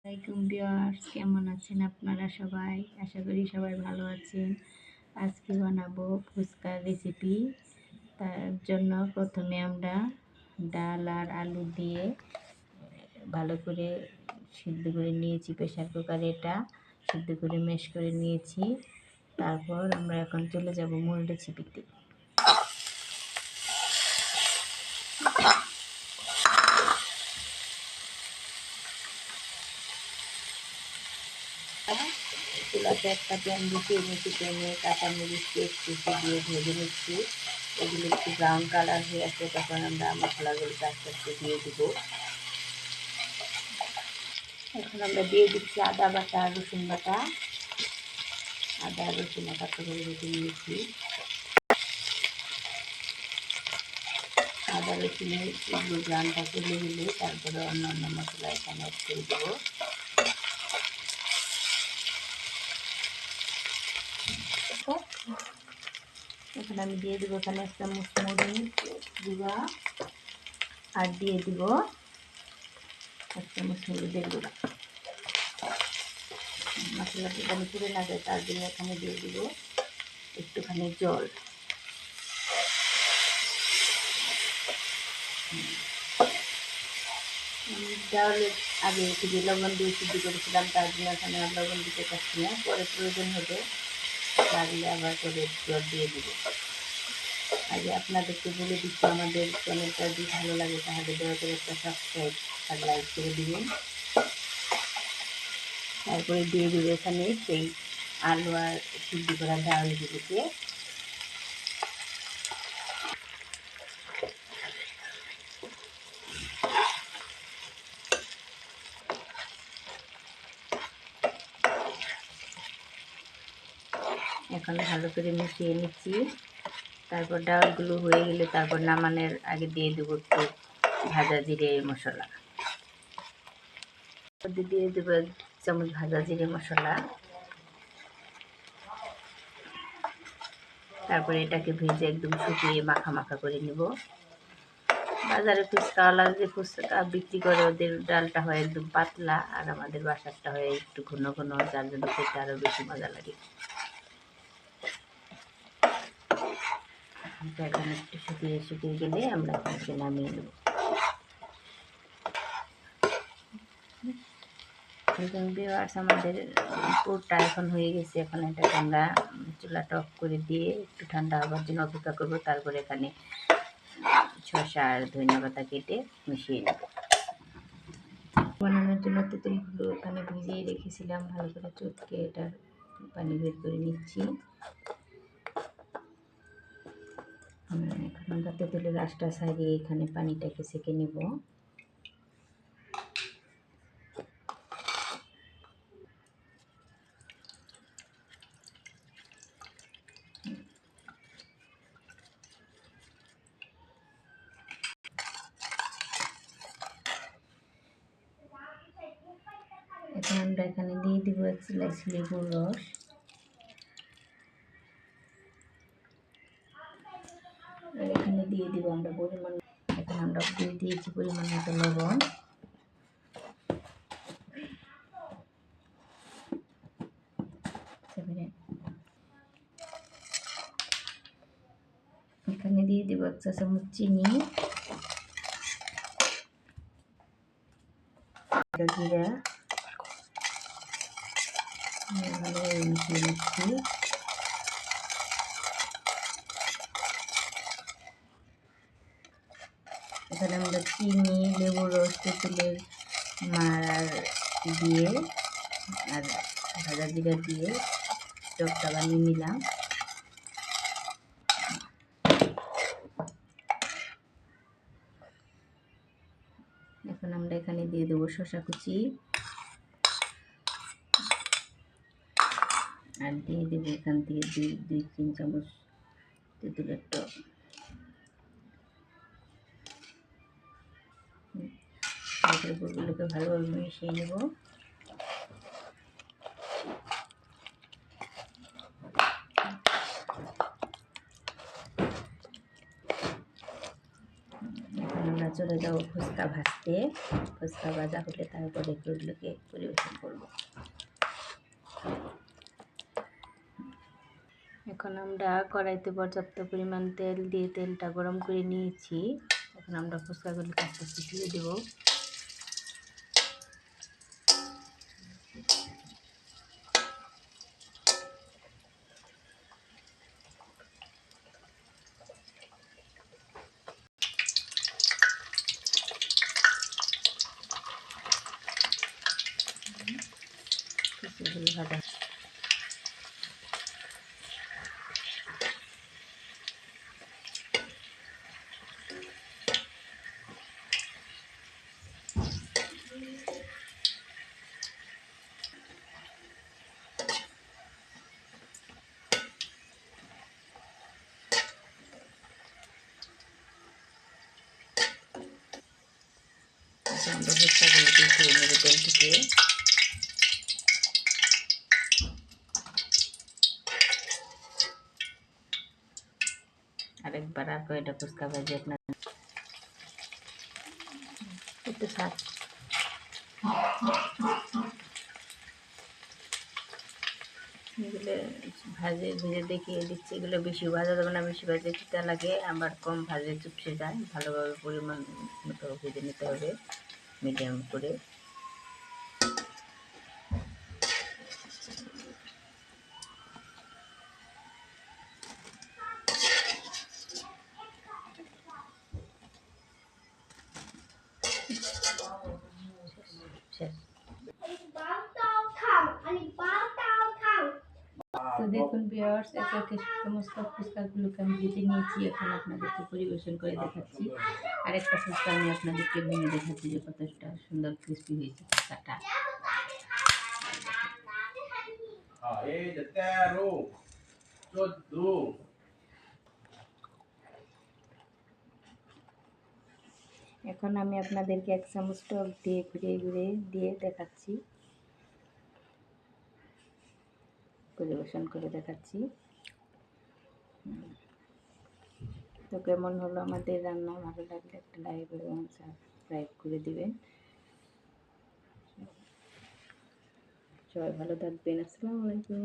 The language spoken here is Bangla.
আসসালামাইকুম ভিউয়ার্স, কেমন আছেন আপনারা সবাই? আশা করি সবাই ভালো আছেন। আজকে বানাবো ফুচকার রেসিপি। তার জন্য প্রথমে আমরা ডাল আর আলু দিয়ে ভালো করে সিদ্ধ করে নিয়েছি। প্রেসার কুকারে এটা সিদ্ধ করে ম্যাশ করে নিয়েছি। তারপর আমরা এখন চলে যাব মূল রেসিপিতে। চুলাতে একটা প্যান বসিয়ে নিয়েছি। প্যানে কাঁচামরিচ পেস্ট কুচি দিয়ে ভেজে নিচ্ছি। এগুলো একটু ব্রাউন কালার হয়ে আসলে তখন আমরা মশলাগুলোকে আস্তে আস্তে দিয়ে দেবো। এখন আমরা দিয়ে দিচ্ছি আদা বাটা, রসুন বাটা। আদা রসুন বাটা করে রেখে নিয়েছি। আদা রসুনের এগুলো গ্রানটা চলে গেলে তারপরে অন্য মশলা এখানে অ্যাড করে দেবো। এখন আমি দিয়ে দেবো এখানে 1 চামচ মরিচ গুঁড়া আর দিয়ে দিব 1 চামচ হলুদের গুঁড়া। মশলাটা আমি পুড়ে না যায় তার জন্য এখানে দিয়ে দিব একটুখানি জল। ডাল আগে থেকে লবণ দিয়ে সিদ্ধ করেছিলাম, তার জন্য এখানে আর লবণ দিতে পারছি না। পরে প্রয়োজন হবে লাগলে আবার করে জল দিয়ে দেব। আগে আপনাদেরকে বলে দিচ্ছি, আমাদের চ্যানেলটা যদি ভালো লাগে তাহলে দয়া করে একটা সাবস্ক্রাইব আর লাইক করে দিবেন। তারপরে দিয়ে দেবো এখানে সেই আলু আর সিদ্ধ করা ডালগুলোকে। এখন ভালো করে মিশিয়ে নিচ্ছি। তারপর ডালগুলো হয়ে গেলে তারপর নামানোর আগে দিয়ে দেবো একটু ভাজা জিরে মশলা। দিয়ে দেবো 1 চামচ ভাজা জিরে মশলা। তারপরে এটাকে ভেজে একদম শুকিয়ে মাখা মাখা করে নেব। বাজারে ফুচকাওয়ালা যে ফুচকা বিক্রি করে ওদের ডালটা হয় একদম পাতলা, আর আমাদের বাসারটা হয় একটু ঘন ঘন, যার জন্য খেতে আরও বেশি মজা লাগে। এখন একটু শুকিয়ে গেলে আমরা এখানে নামিয়ে নেব। ভিউয়ার্স, আমাদের পুরটা এখন হয়ে গেছে। এখন এটাকে আমরা চুলাটা অফ করে দিয়ে একটু ঠান্ডা হওয়ার জন্য অপেক্ষা করবো। তারপরে এখানে শসা আর ধনিয়া কেটে মিশিয়ে নেব। বানানোর জন্য তেঁতুলগুলো এখানে ভিজিয়ে রেখেছিলাম, ভালো করে চটকে এটার পানি বের করে নিচ্ছি। এখন আমরা তেঁতুলের রসটা ছাড়িয়ে এখানে পানিটাকে সেঁকে নেব। এখন আমরা এখানে দিয়ে দিব 1 স্লাইস লেবুর রস। আর এখানে দিয়ে দিব আমরা পরিমাণ, এখন আমরা দিয়ে দিয়েছি পরিমাণ মতো লবণ। এখানে দিয়ে দিব 1 চা চামচ চিনি, জিরা ভালোভাবে মিশিয়ে নিচ্ছি। এখানে আমরা চিনি, লেবুর রস, তেঁতুলের মার দিয়ে আর ভাজা জিরা দিয়ে টকটা বানিয়ে নিলাম। এখন আমরা এখানে দিয়ে দেবো শসা কুচি আর দিয়ে দেবো এখান থেকে 2-3 চামচ তেঁতুলের টক। গুলোকে ভালোভাবে মিশিয়ে নেব। আমরা চলে যাব ফুচকা ভাজতে। ফুচকা ভাজা হলে তারপরে এগুলোকে পরিবেশন করব। এখন আমরা কড়াইতে পর্যাপ্ত পরিমাণ তেল দিয়ে তেলটা গরম করে নিয়েছি। এখন আমরা ফুচকাগুলোকে আস্তে আস্তে দিয়ে দেবো। ভাজা আমরা ফুচকাগুলোকে তুলে নেব তেল থেকে। আরেকবার আর কয়টা ফুচকা ভাজি আপনার একটু স্বাদ। এগুলো ভেজে দেখিয়ে দিচ্ছি। এগুলো বেশি ভাজা যাবে না, বেশি ভাজে তিতা লাগে, আবার কম ভাজে চুপসে যায়। ভালোভাবে পরিমাণ মতো ভেজে নিতে হবে মিডিয়াম করে। তো দেখুন ভিউয়ার্স, একে একে সমস্ত ফুচকাগুলোকে আমি ভেজে নিয়েছি। এখন আপনাদেরকে পরিবেশন করে দেখাচ্ছি। আরেকটা ফুচকা আমি আপনাদেরকে ভেঙে দেখাচ্ছি যে কতটা সুন্দর ক্রিস্পি হয়েছে ফুচকাটা। এখন আমি আপনাদেরকে 1 চামচ টক দিয়ে ঘুরিয়ে ঘুরিয়ে দিয়ে দেখাচ্ছি, পরিবেশন করে দেখাচ্ছি। তো কেমন হলো আমাদের রান্না? ভালো লাগলে একটা লাইক এবং সাবস্ক্রাইব করে দিবেন। সবাই ভালো থাকবেন। আসসালামু আলাইকুম।